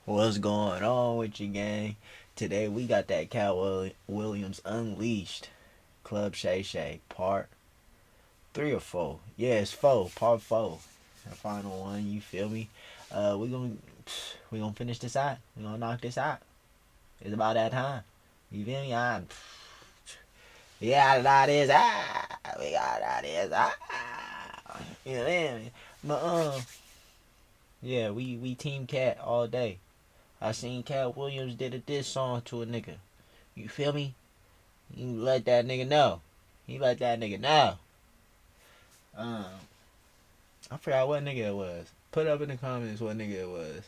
What's going on with you, gang? Today we got that Williams Unleashed Club Shay part 3 or 4. Yeah, it's 4, part 4. The final one, you feel me? We gonna finish this out. We gonna knock this out. It's about that time. You feel me? We got this. We got this. You know what I mean? But yeah, we team Katt all day. I seen Katt Williams did a diss song to a nigga. You feel me? You let that nigga know. He let that nigga know. Um, I forgot what nigga it was. Put up in the comments what nigga it was.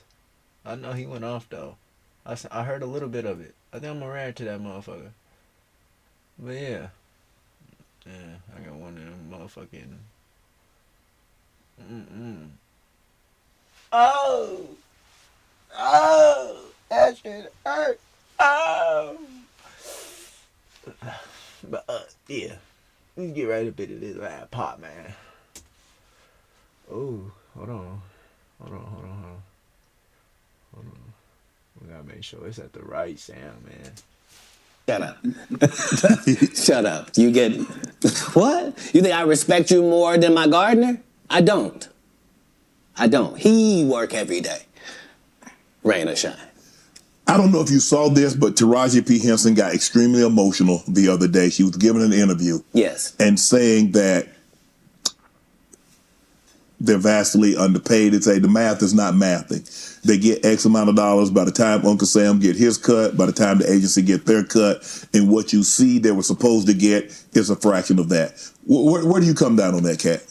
I know he went off though. I heard a little bit of it. I think I'm gonna react to that motherfucker. But yeah, I got one of them motherfucking. Oh, that shit hurt. Oh. But yeah, let's get right up into this rap pop, man. Oh, hold on. We gotta make sure it's at the right sound, man. Shut up. Shut up. You get what? You think I respect you more than my gardener? I don't. He work every day. Rain or shine. I don't know if you saw this, but Taraji P. Henson got extremely emotional the other day. She was giving an interview. Yes. And saying that they're vastly underpaid. It's say the math is not mathing. They get X amount of dollars by the time Uncle Sam get his cut, by the time the agency get their cut, and what you see they were supposed to get is a fraction of that. Where do you come down on that, Katt?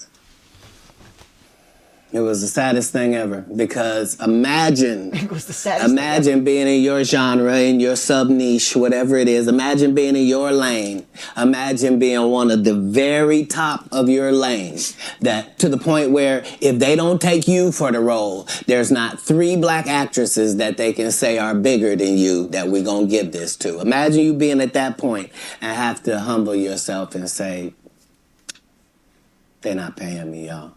It was the saddest thing ever because imagine Thing being in your genre, in your sub-niche, whatever it is. Imagine being in your lane. Imagine being one of the very top of your lane. That to the point where if they don't take you for the role, there's not 3 black actresses that they can say are bigger than you that we're going to give this to. Imagine you being at that point and have to humble yourself and say, they're not paying me, y'all.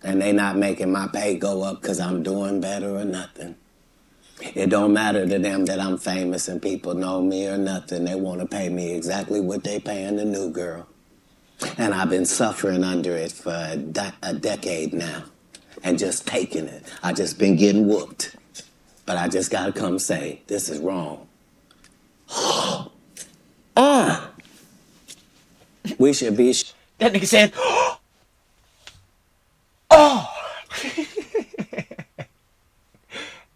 And they not making my pay go up because I'm doing better or nothing. It don't matter to them that I'm famous and people know me or nothing. They want to pay me exactly what they paying the new girl. And I've been suffering under it for a decade now and just taking it. I just been getting whooped. But I just got to come say, this is wrong. We should be... That nigga said, oh.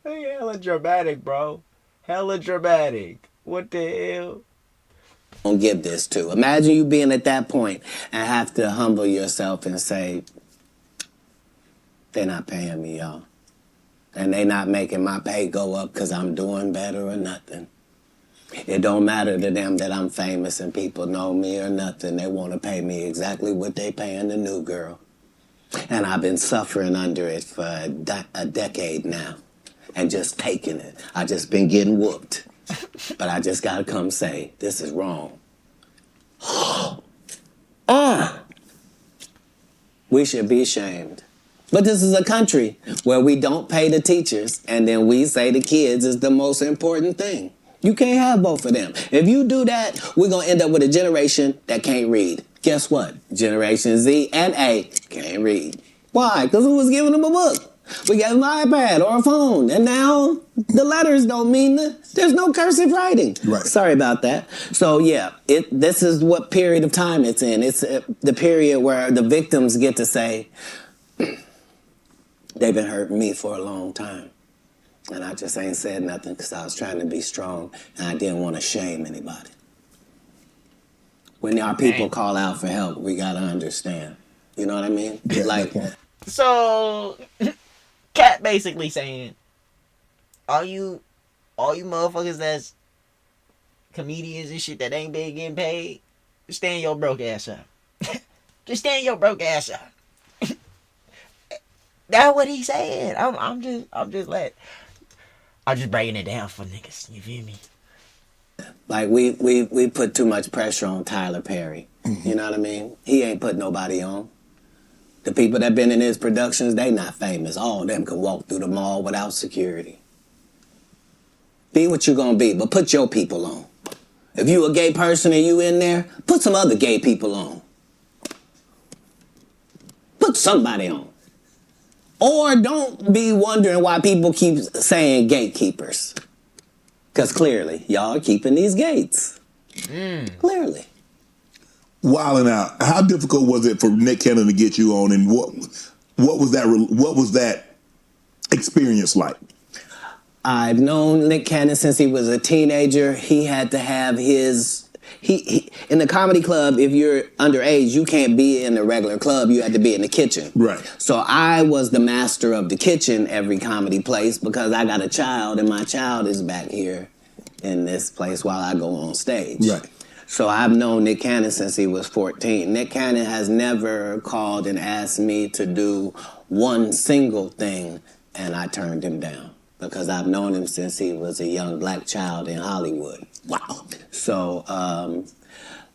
Hella dramatic, bro. Hella dramatic. What the hell? Don't give this to. Imagine you being at that point and have to humble yourself and say, they're not paying me, y'all. And they not making my pay go up because I'm doing better or nothing. It don't matter to them that I'm famous and people know me or nothing. They want to pay me exactly what they paying the new girl. And I've been suffering under it for a decade now and just taking it. I just been getting whooped. But I just got to come say, this is wrong. We should be ashamed. But this is a country where we don't pay the teachers and then we say the kids is the most important thing. You can't have both of them. If you do that, we're going to end up with a generation that can't read. Guess what? Generation Z and A can't read. Why? Because who was giving them a book? We gave them an iPad or a phone, and now the letters don't mean there's no cursive writing. Right. Sorry about that. So yeah, this is what period of time it's in. It's the period where the victims get to say, they've been hurting me for a long time. And I just ain't said nothing because I was trying to be strong and I didn't want to shame anybody. When our people call out for help, we got to understand. You know what I mean? Yeah, like, So, Katt basically saying, all you motherfuckers that's comedians and shit that ain't been getting paid, stand your broke ass up. Just stand your broke ass up. That's what he said. I'm just breaking it down for niggas. You feel me? Like we put too much pressure on Tyler Perry. Mm-hmm. You know what I mean? He ain't put nobody on. The people that been in his productions, they not famous. All of them can walk through the mall without security. Be what you're gonna be, but put your people on. If you a gay person and you in there, put some other gay people on. Put somebody on. Or don't be wondering why people keep saying gatekeepers. Because clearly, y'all are keeping these gates. Clearly. Wilding out. How difficult was it for Nick Cannon to get you on, and what was that experience like? I've known Nick Cannon since he was a teenager. He had to have his... He in the comedy club, if you're underage, you can't be in the regular club. You had to be in the kitchen. Right. So I was the master of the kitchen every comedy place because I got a child, and my child is back here in this place while I go on stage. Right. So I've known Nick Cannon since he was 14. Nick Cannon has never called and asked me to do one single thing, and I turned him down because I've known him since he was a young black child in Hollywood. Wow. So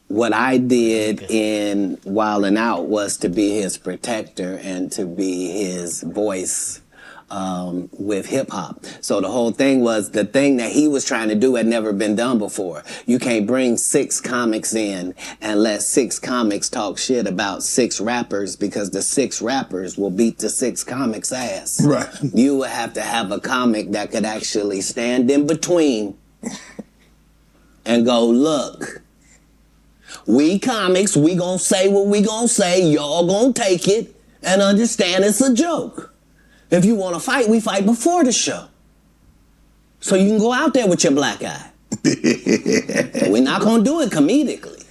what I did in Wildin' Out was to be his protector and to be his voice with hip-hop. So the whole thing was the thing that he was trying to do had never been done before. You can't bring 6 comics in and let 6 comics talk shit about 6 rappers because the 6 rappers will beat the 6 comics' ass. Right. You would have to have a comic that could actually stand in between and go, look, we comics, we gonna say what we gonna say, y'all gonna take it and understand it's a joke. If you wanna fight, we fight before the show. So you can go out there with your black eye. We're not gonna do it comedically.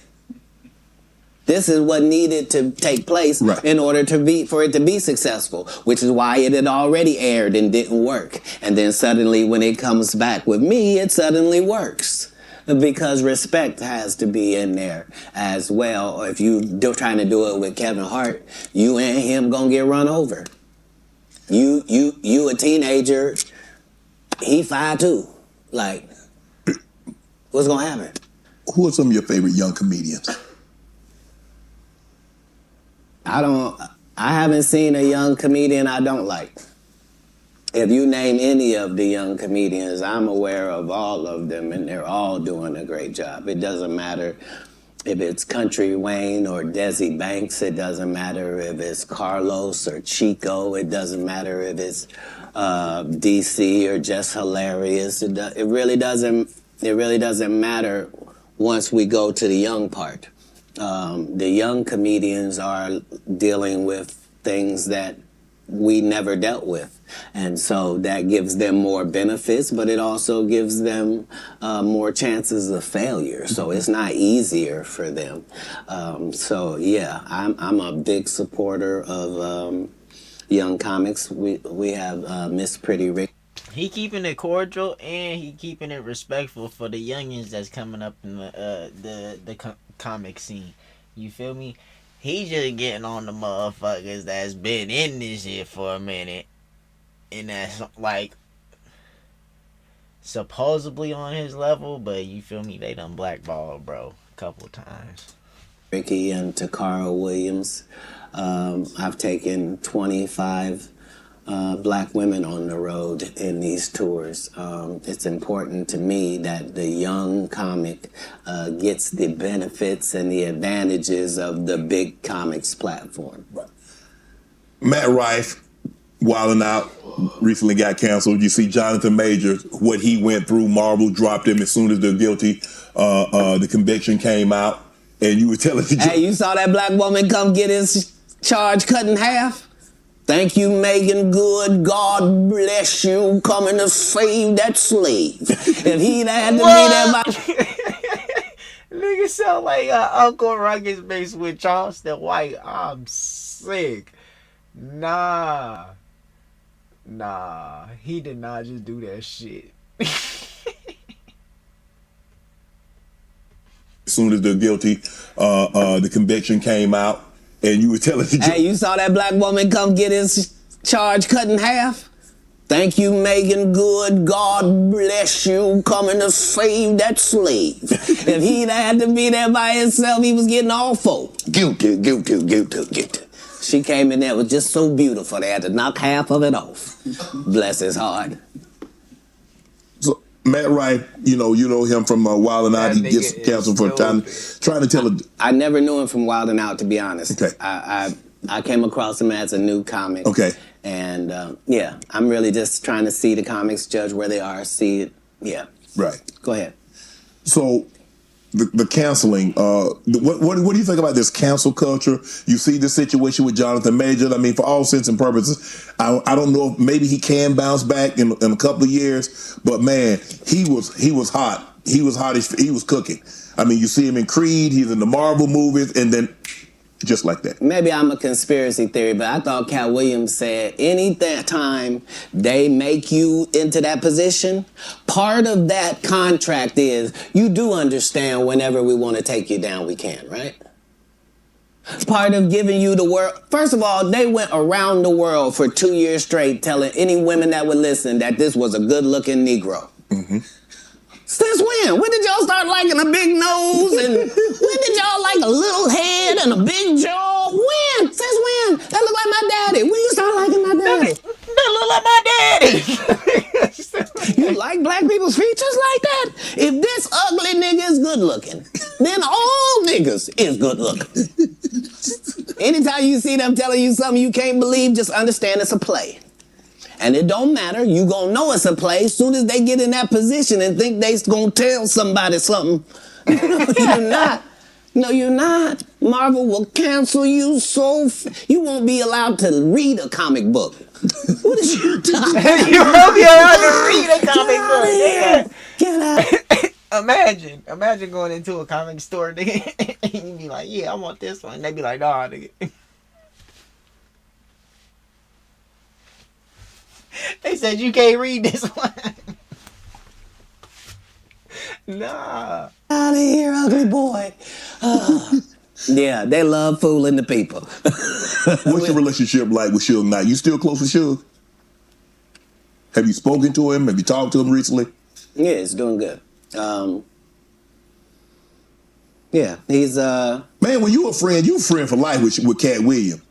This is what needed to take place in order for it to be successful, which is why it had already aired and didn't work. And then suddenly when it comes back with me, it suddenly works. Because respect has to be in there as well. If you trying to do it with Kevin Hart, you and him gonna get run over. You a teenager, he 5'2". Like, what's gonna happen? Who are some of your favorite young comedians? I haven't seen a young comedian I don't like. If you name any of the young comedians, I'm aware of all of them, and they're all doing a great job. It doesn't matter if it's Country Wayne or Desi Banks. It doesn't matter if it's Carlos or Chico. It doesn't matter if it's DC or Just Hilarious. It really doesn't matter once we go to the young part. The young comedians are dealing with things that we never dealt with. And so that gives them more benefits, but it also gives them more chances of failure. So it's not easier for them. So yeah, I'm a big supporter of young comics. We have Miss Pretty Rick. He keeping it cordial and he keeping it respectful for the youngins that's coming up in the comic scene. You feel me? He just getting on the motherfuckers that's been in this shit for a minute. And that's like supposedly on his level, but you feel me? They done blackballed, bro, a couple times. Ricky and Takara Williams. I've taken 25 black women on the road in these tours. It's important to me that the young comic gets the benefits and the advantages of the big comics platform. Matt Rife, Wildin' Out, recently got canceled. You see Jonathan Majors, what he went through. Marvel dropped him as soon as the conviction came out. And you were telling the Hey, you saw that black woman come get his charge cut in half? Thank you, Megan Good. God bless you, coming to save that slave. If he'd had to be there by... Nigga sound like Uncle Ruckus mixed with Charleston White. I'm sick. Nah, he did not just do that shit. As soon as the conviction came out, and you were telling the Hey, you saw that black woman come get his charge cut in half? Thank you, Megan Good. God bless you, coming to save that slave. If he'd had to be there by himself, he was getting all four. Guilty. She came in there, was just so beautiful, they had to knock half of it off. Bless his heart. So, Matt Rife, you know him from Wild 'N Out. That He nigga gets is canceled for trying to tell a. I never knew him from Wild 'N Out, to be honest. Okay. I came across him as a new comic. Okay. And yeah, I'm really just trying to see the comics, judge where they are, see it. Yeah. Right. Go ahead. So the canceling, what do you think about this cancel culture? You see the situation with Jonathan Major. I mean, for all intents and purposes, I don't know if maybe he can bounce back in a couple of years, but man, he was hot. He was hot. He was cooking. I mean, you see him in Creed. He's in the Marvel movies, and then just like that. Maybe I'm a conspiracy theory, but I thought Katt Williams said any time they make you into that position, part of that contract is you do understand whenever we want to take you down, we can, right? Part of giving you the world. First of all, they went around the world for 2 years straight telling any women that would listen that this was a good-looking Negro. Mm-hmm. Since when? When did y'all start liking a big nose? And when did y'all like a little head and a big jaw? When? Since when? That look like my daddy. When you start liking my daddy? That look like my daddy. You like black people's features like that? If this ugly nigga is good looking, then all niggas is good looking. Anytime you see them telling you something you can't believe, just understand it's a play. And it don't matter. You gonna know it's a play as soon as they get in that position and think they gonna tell somebody something. You're not. No, you're not. Marvel will cancel you you won't be allowed to read a comic book. What is you talking about? You won't be allowed to read a comic book. Yeah. Get out. Imagine going into a comic store, nigga, and you be like, yeah, I want this one. And they be like, nah, nigga. They said you can't read this one. Nah. Out of here, ugly boy. Yeah, they love fooling the people. What's your relationship like with Suge Knight? You still close with Suge? Have you spoken to him? Have you talked to him recently? Yeah, it's doing good. Yeah, he's Man, when you a friend for life with Katt Williams.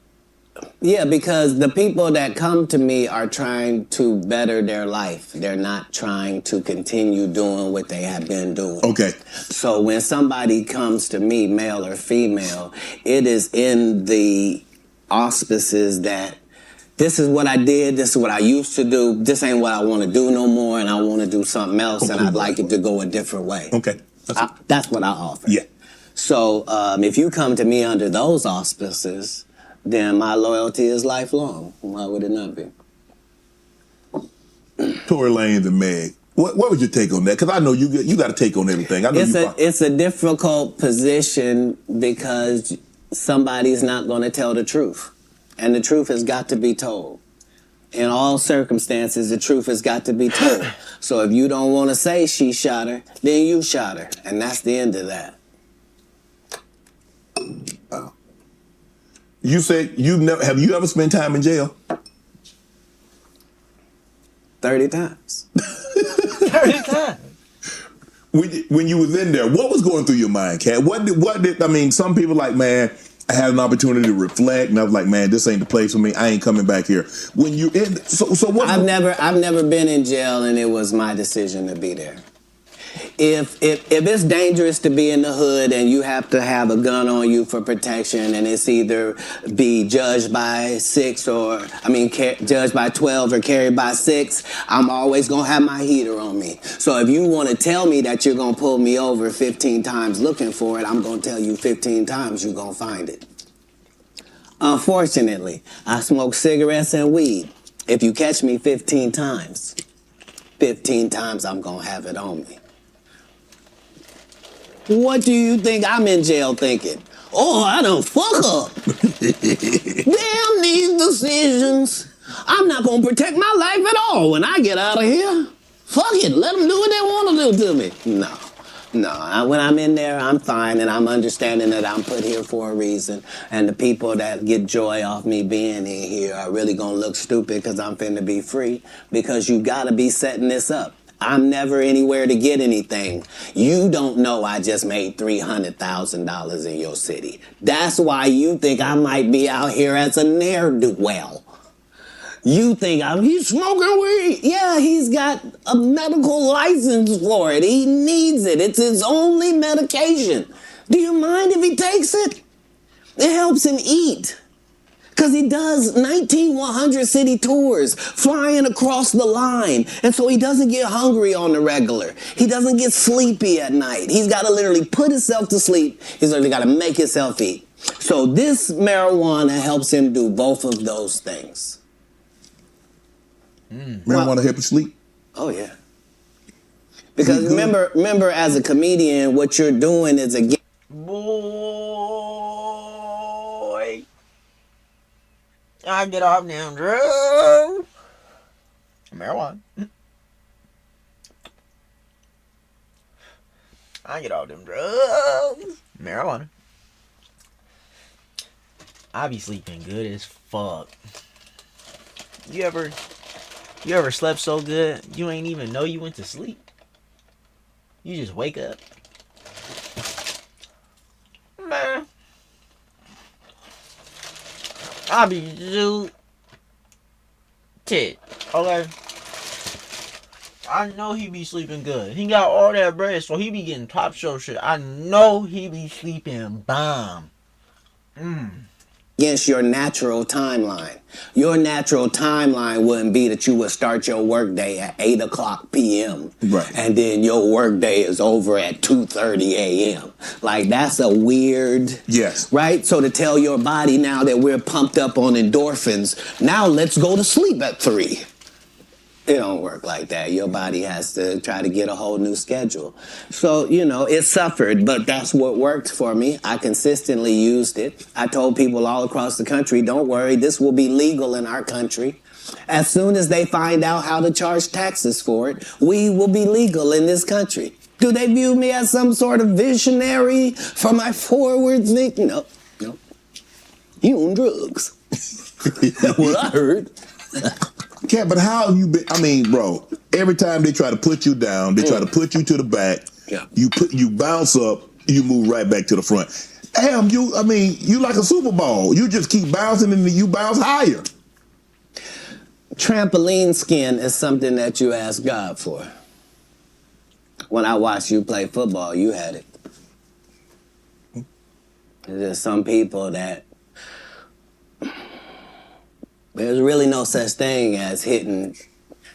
Yeah, because the people that come to me are trying to better their life. They're not trying to continue doing what they have been doing. Okay. So when somebody comes to me, male or female, it is in the auspices that this is what I did, this is what I used to do, this ain't what I want to do no more, and I want to do something else, and I'd like it to go a different way. Okay. That's what I offer. Yeah. So if you come to me under those auspices, then my loyalty is lifelong. Why would it not be? Tory Lanez and Meg. What was your take on that? Because I know you got to take on everything. I know it's a difficult position because somebody's not going to tell the truth. And the truth has got to be told. In all circumstances, the truth has got to be told. So if you don't want to say she shot her, then you shot her. And that's the end of that. Wow. You said have you ever spent time in jail? 30 times. 30 times. When you was in there, what was going through your mind, Katt? What did I mean, some people like, man, I had an opportunity to reflect, and I was like, man, this ain't the place for me. I ain't coming back here. When you in, so what? I've never been in jail, and it was my decision to be there. If it's dangerous to be in the hood and you have to have a gun on you for protection, and it's either be judged by judged by 12 or carried by 6, I'm always gonna have my heater on me. So if you want to tell me that you're gonna pull me over 15 times looking for it, I'm gonna tell you 15 times you're gonna find it. Unfortunately, I smoke cigarettes and weed. If you catch me 15 times, 15 times I'm gonna have it on me. What do you think I'm in jail thinking? Oh, I done fuck up. Damn these decisions. I'm not gonna protect my life at all when I get out of here. Fuck it, let them do what they want to do to me. No, when I'm in there, I'm fine, and I'm understanding that I'm put here for a reason, and the people that get joy off me being in here are really gonna look stupid because I'm finna be free, because you gotta be setting this up. I'm never anywhere to get anything. You don't know I just made $300,000 in your city. That's why you think I might be out here as a ne'er-do-well. You think he's smoking weed. Yeah, Yeah, he's got a medical license for it. He needs it. It's his only medication. Do you mind if he takes it? It helps him eat. Because he does 19 100 city tours, flying across the line. And so he doesn't get hungry on the regular. He doesn't get sleepy at night. He's got to literally put himself to sleep. He's literally got to make himself eat. So this marijuana helps him do both of those things. Marijuana help you sleep? Oh, yeah. Because remember, as a comedian, what you're doing is Boy, I get off now, drugs. Marijuana. I get off them drugs. Marijuana. I be sleeping good as fuck. You ever slept so good you ain't even know you went to sleep? You just wake up. Man. I be tit. Okay. I know he be sleeping good. He got all that bread, so he be getting top show shit. I know he be sleeping bomb. against your natural timeline. Your natural timeline wouldn't be that you would start your workday at 8 o'clock p.m. Right. And then your workday is over at 2:30 a.m. Like, that's a weird... Yes. Right? So to tell your body now that we're pumped up on endorphins, now let's go to sleep at 3. It don't work like that. Your body has to try to get a whole new schedule. So, you know, it suffered, but that's what worked for me. I consistently used it. I told people all across the country, don't worry, this will be legal in our country. As soon as they find out how to charge taxes for it, we will be legal in this country. Do they view me as some sort of visionary for my forward thinking? No, no. You on drugs. That's what I heard. Katt, but how have you been? I mean, bro, every time they try to put you down, they try to put you to the back. Yeah. You bounce up, you move right back to the front. Damn, you like a Super Bowl. You just keep bouncing and you bounce higher. Trampoline skin is something that you ask God for. When I watched you play football, you had it. There's some people that there's really no such thing as hitting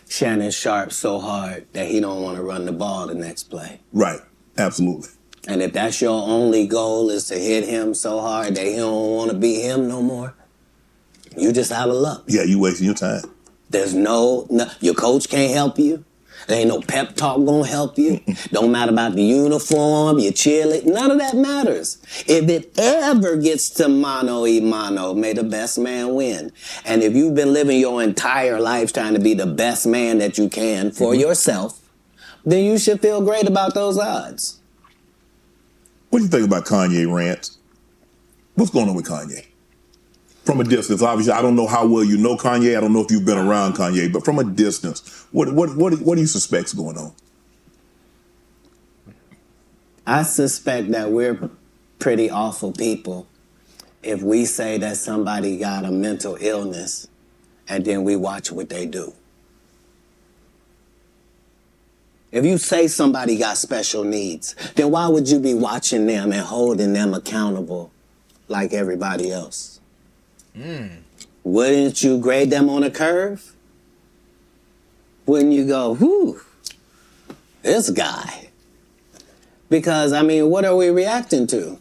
Shannon Sharp so hard that he don't want to run the ball the next play. Right. Absolutely. And if that's your only goal is to hit him so hard that he don't want to be him no more, you just out of luck. Yeah, you wasting your time. There's no, your coach can't help you. There ain't no pep talk gonna help you. Don't matter about the uniform, your cheerleader, none of that matters. If it ever gets to mano y mano, may the best man win. And if you've been living your entire life trying to be the best man that you can for yourself, then you should feel great about those odds. What do you think about Kanye rants? What's going on with Kanye? From a distance, obviously, I don't know how well you know Kanye. I don't know if you've been around Kanye, but from a distance, what do you suspect's going on? I suspect that we're pretty awful people if we say that somebody got a mental illness and then we watch what they do. If you say somebody got special needs, then why would you be watching them and holding them accountable like everybody else? Wouldn't you grade them on a curve? Wouldn't you go, whew, this guy? Because, I mean, what are we reacting to?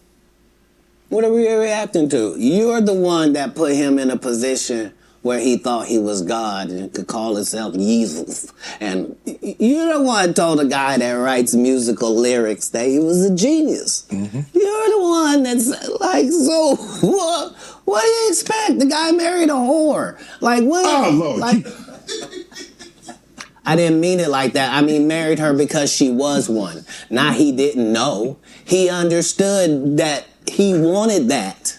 What are we reacting to? You're the one that put him in a position where he thought he was God and could call himself Jesus. And you're the one told a guy that writes musical lyrics that he was a genius. Mm-hmm. You're the one that's like, so what do you expect? The guy married a whore. Like, what? Oh, Lord. Like, I didn't mean it like that. I mean, married her because she was one. Not he didn't know. He understood that he wanted that.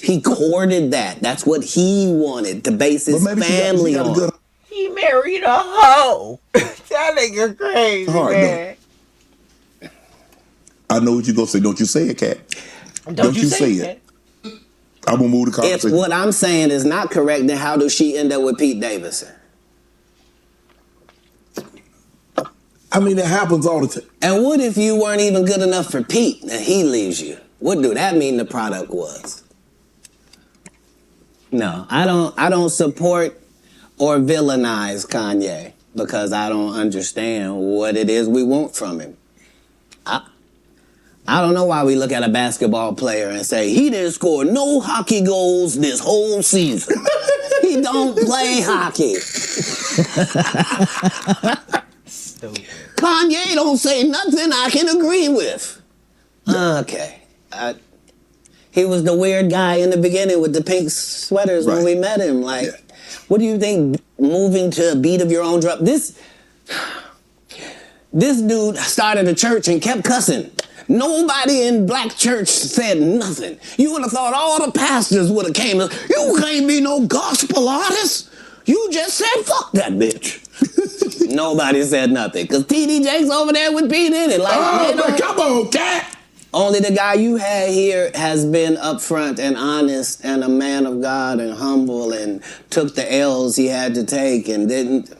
He courted that. That's what he wanted to base his family on. He married a hoe. That nigga crazy, man. I know what you're going to say. Don't you say it, Katt. Don't you say it. I'm going to move the conversation. If what I'm saying is not correct, then how does she end up with Pete Davidson? I mean, it happens all the time. And what if you weren't even good enough for Pete and he leaves you? What do that mean the product was? No, I don't support or villainize Kanye because I don't understand what it is we want from him. I don't know why we look at a basketball player and say, he didn't score no hockey goals this whole season. He don't play hockey. Stupid. Kanye don't say nothing I can agree with. Okay. He was the weird guy in the beginning with the pink sweaters when we met him. Like, what do you think moving to a beat of your own drum? This dude started a church and kept cussing. Nobody in black church said nothing. You would have thought all the pastors would have came. You can't be no gospel artist. You just said fuck that bitch. Nobody said nothing. Because T.D. Jakes over there with Pete in it. Like, come on, Katt. Only the guy you had here has been upfront and honest and a man of God and humble and took the L's he had to take and didn't.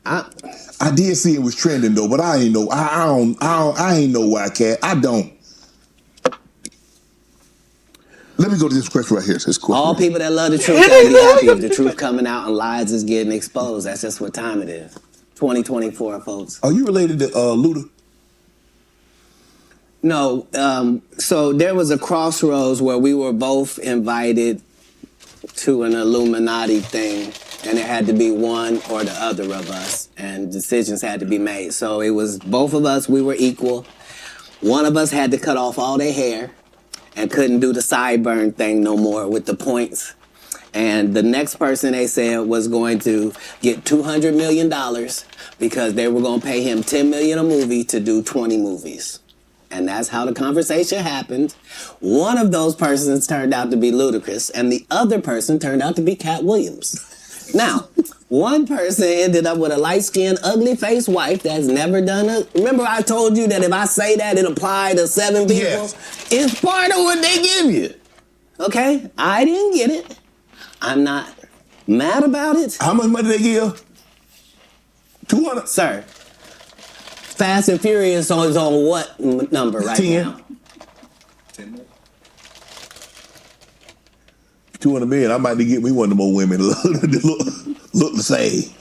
I did see it was trending though, but I ain't know. I ain't know why, Katt. I don't. Let me go to this question right here. This question All right people that love the truth gotta be happy if the truth coming out and lies is getting exposed. That's just what time it is. 2024, folks. Are you related to Luda? No, so there was a crossroads where we were both invited to an Illuminati thing, and it had to be one or the other of us, and decisions had to be made. So it was both of us, we were equal. One of us had to cut off all their hair and couldn't do the sideburn thing no more with the points. And the next person they said was going to get $200 million because they were going to pay him $10 million a movie to do 20 movies. And that's how the conversation happened. One of those persons turned out to be Ludacris, and the other person turned out to be Katt Williams. Now, one person ended up with a light-skinned, ugly-faced wife that's never done it. Remember I told you that if I say that, it applied to 7 people? Yes. It's part of what they give you. Okay? I didn't get it. I'm not mad about it. How much money they give? 200. Sir, Fast and Furious is on what number right 10. now? 200 million. I might need to get me one of them old women that look the same.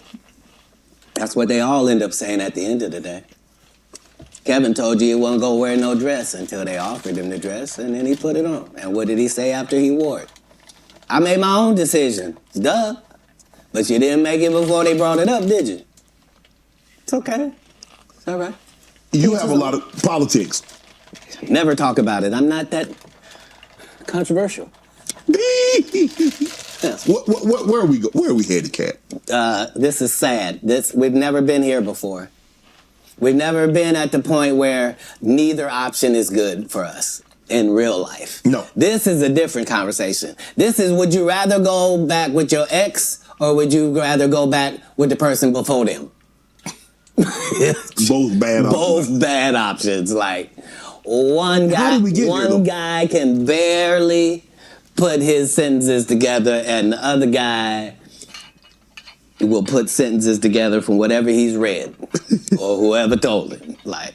That's what they all end up saying at the end of the day. Kevin told you he wasn't going to wear no dress until they offered him the dress, and then he put it on. And what did he say after he wore it? I made my own decision. Duh. But you didn't make it before they brought it up, did you? It's okay. It's all right. You have a lot of politics. Never talk about it. I'm not that controversial. Yes. Where are we go? Where are we headed, Katt? This is sad. We've never been here before. We've never been at the point where neither option is good for us in real life. No. This is a different conversation. This is, would you rather go back with your ex or would you rather go back with the person before them? Both bad options. Both bad options. Like, one guy can barely put his sentences together and the other guy will put sentences together from whatever he's read or whoever told him. Like,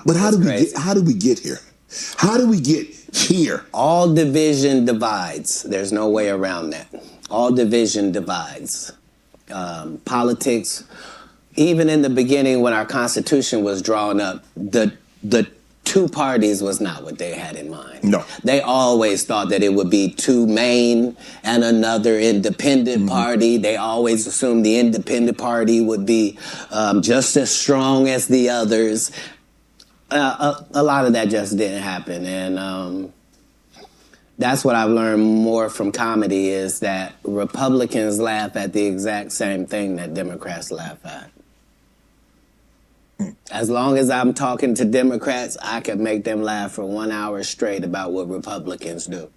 but how do we get here? How do we get here? All division divides. There's no way around that. All division divides. Politics, even in the beginning when our Constitution was drawn up, the two parties was not what they had in mind. No. They always thought that it would be two main and another independent party. They always assumed the independent party would be just as strong as the others. A lot of that just didn't happen. And that's what I've learned more from comedy is that Republicans laugh at the exact same thing that Democrats laugh at. As long as I'm talking to Democrats, I can make them laugh for 1 hour straight about what Republicans do.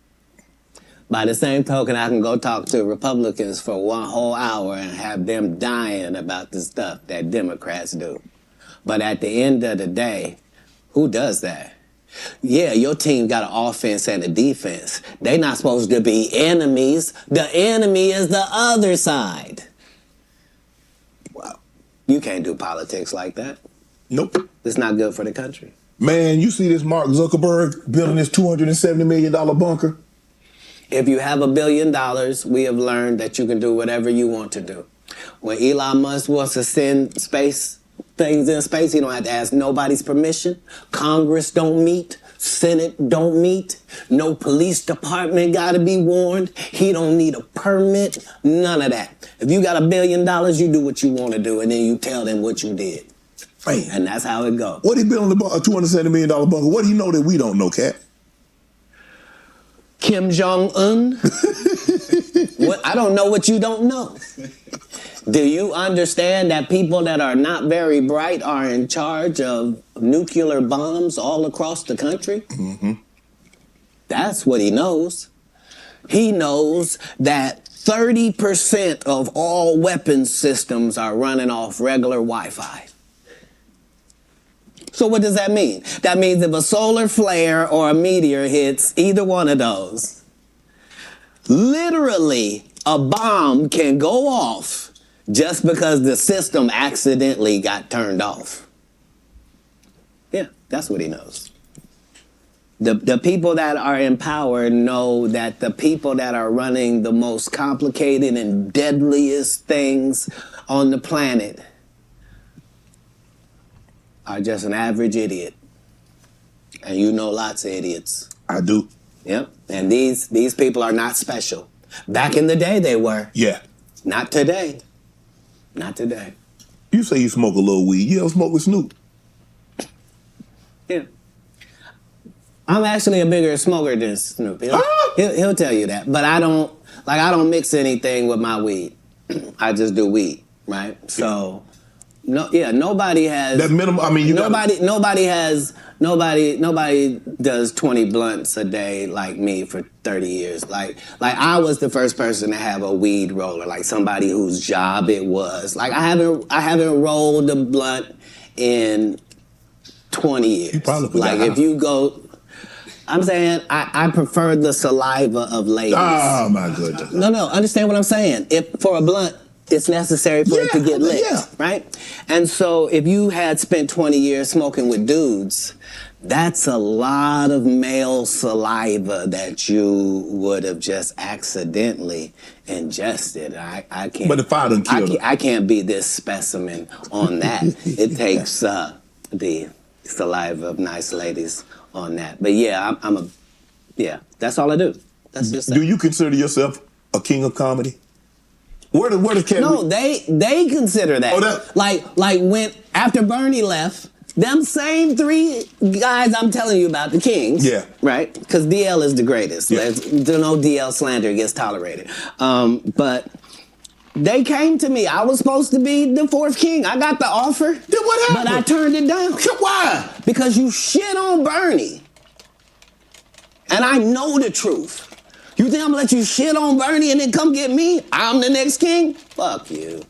By the same token, I can go talk to Republicans for 1 whole hour and have them dying about the stuff that Democrats do. But at the end of the day, who does that? Yeah, your team got an offense and a defense. They not supposed to be enemies. The enemy is the other side. You can't do politics like that. Nope. It's not good for the country. Man, you see this Mark Zuckerberg building this $270 million bunker? If you have $1 billion, we have learned that you can do whatever you want to do. When Elon Musk wants to send things in space, he don't have to ask nobody's permission. Congress don't meet. Senate don't meet. No police department got to be warned. He don't need a permit. None of that. If you got $1 billion, you do what you want to do, and then you tell them what you did. Man. And that's how it goes. What he building a $270 million bunker? What do he know that we don't know, Katt? Kim Jong-un? I don't know what you don't know. Do you understand that people that are not very bright are in charge of nuclear bombs all across the country? Mm-hmm. That's what he knows. He knows that 30% of all weapons systems are running off regular Wi-Fi. So what does that mean? That means if a solar flare or a meteor hits either one of those, literally a bomb can go off just because the system accidentally got turned off. Yeah, that's what he knows. The people that are in power know that the people that are running the most complicated and deadliest things on the planet are just an average idiot. And you know lots of idiots. I do. Yep. And these people are not special. Back in the day they were. Yeah. Not today. Not today. You say you smoke a little weed. You ever smoke with Snoop? Yeah. I'm actually a bigger smoker than Snoop. He'll tell you that. But I don't mix anything with my weed. I just do weed, right? So nobody has that minimum. I mean, nobody does 20 blunts a day like me for 30 years. Like I was the first person to have a weed roller, like somebody whose job it was. Like I haven't rolled a blunt in 20 years. You probably like if you go, I'm saying I prefer the saliva of ladies. Oh my goodness. No, understand what I'm saying. If for a blunt, it's necessary for it to get lit, right? And so if you had spent 20 years smoking with dudes, that's a lot of male saliva that you would have just accidentally ingested. I can't. But if I done killed her. I can't be this specimen on that. It takes the saliva of nice ladies on that. But yeah, that's all I do. That's just that. Do you consider yourself a king of comedy? Where does Katt? No, they consider that. Oh, like when after Bernie left, them same three guys I'm telling you about, the Kings. Yeah. Right? Because DL is the greatest. Yeah. No DL slander gets tolerated. But they came to me. I was supposed to be the fourth king. I got the offer. Then what happened? But I turned it down. Why? Because you shit on Bernie. And I know the truth. You think I'm gonna let you shit on Bernie and then come get me? I'm the next king? Fuck you.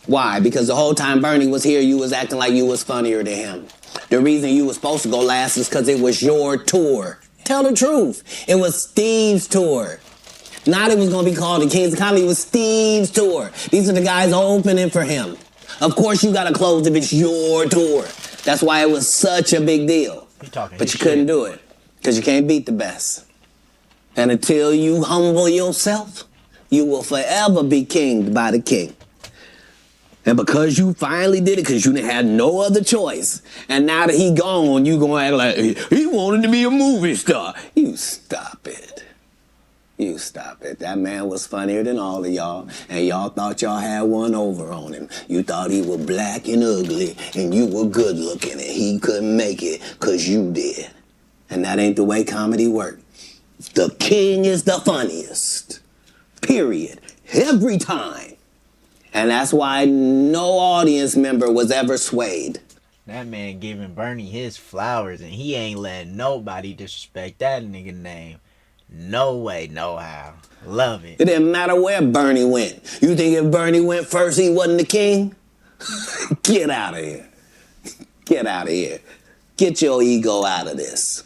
Why? Because the whole time Bernie was here, you was acting like you was funnier than him. The reason you was supposed to go last is because it was your tour. Tell the truth. It was Steve's tour. Not it was gonna be called the Kings of Comedy, it was Steve's tour. These are the guys opening for him. Of course you gotta close if it's your tour. That's why it was such a big deal. But you couldn't do it. Because you can't beat the best. And until you humble yourself, you will forever be kinged by the king. And because you finally did it, because you had no other choice, and now that he gone, you gonna act like he wanted to be a movie star. You stop it. You stop it. That man was funnier than all of y'all, and y'all thought y'all had one over on him. You thought he was black and ugly, and you were good looking, and he couldn't make it because you did. And that ain't the way comedy works. The king is the funniest. Period. Every time. And that's why no audience member was ever swayed. That man giving Bernie his flowers, and he ain't letting nobody disrespect that nigga name. No way, no how. Love it. It didn't matter where Bernie went. You think if Bernie went first, he wasn't the king? Get out of here. Get out of here. Get your ego out of this.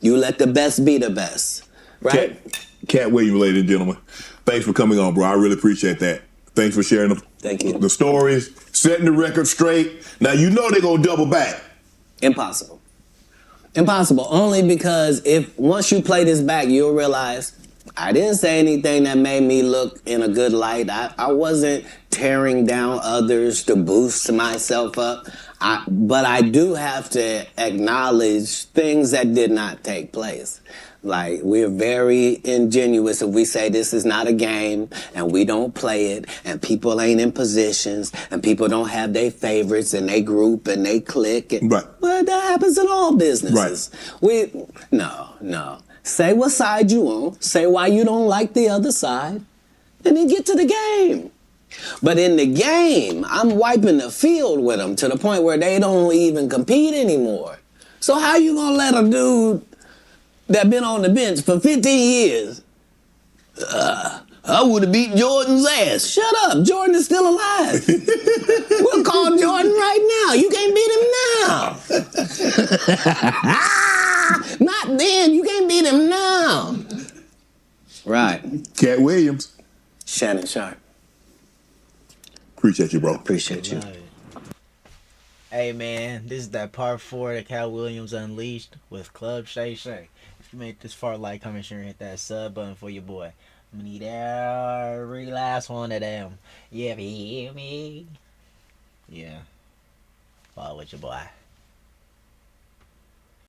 You let the best be the best, right? Katt Williams, ladies and gentlemen. Thanks for coming on, bro. I really appreciate that. Thanks for sharing the Thank you. The stories, setting the record straight. Now you know they're gonna double back. Impossible. Impossible. Only because if once you play this back, you'll realize I didn't say anything that made me look in a good light. I wasn't tearing down others to boost myself up. But I do have to acknowledge things that did not take place. Like, we're very ingenuous if we say this is not a game and we don't play it and people ain't in positions and people don't have their favorites and they group and they click. And, Right. But that happens in all businesses. Right. No. Say what side you on. Say why you don't like the other side. And then get to the game. But in the game, I'm wiping the field with them to the point where they don't even compete anymore. So how you gonna let a dude that been on the bench for 15 years, I would have beat Jordan's ass. Shut up, Jordan is still alive. We'll call Jordan right now. You can't beat him now. Not then, you can't beat him now. Right. Katt Williams. Shannon Sharp. Appreciate you, bro. Appreciate you. Love it. Hey man, this is that part 4 of Katt Williams Unleashed with Club Shay. If you made this far, like, comment, share, and hit that sub button for your boy. I'm gonna need every last one of them. Yeah, you hear me? Yeah. Follow with your boy.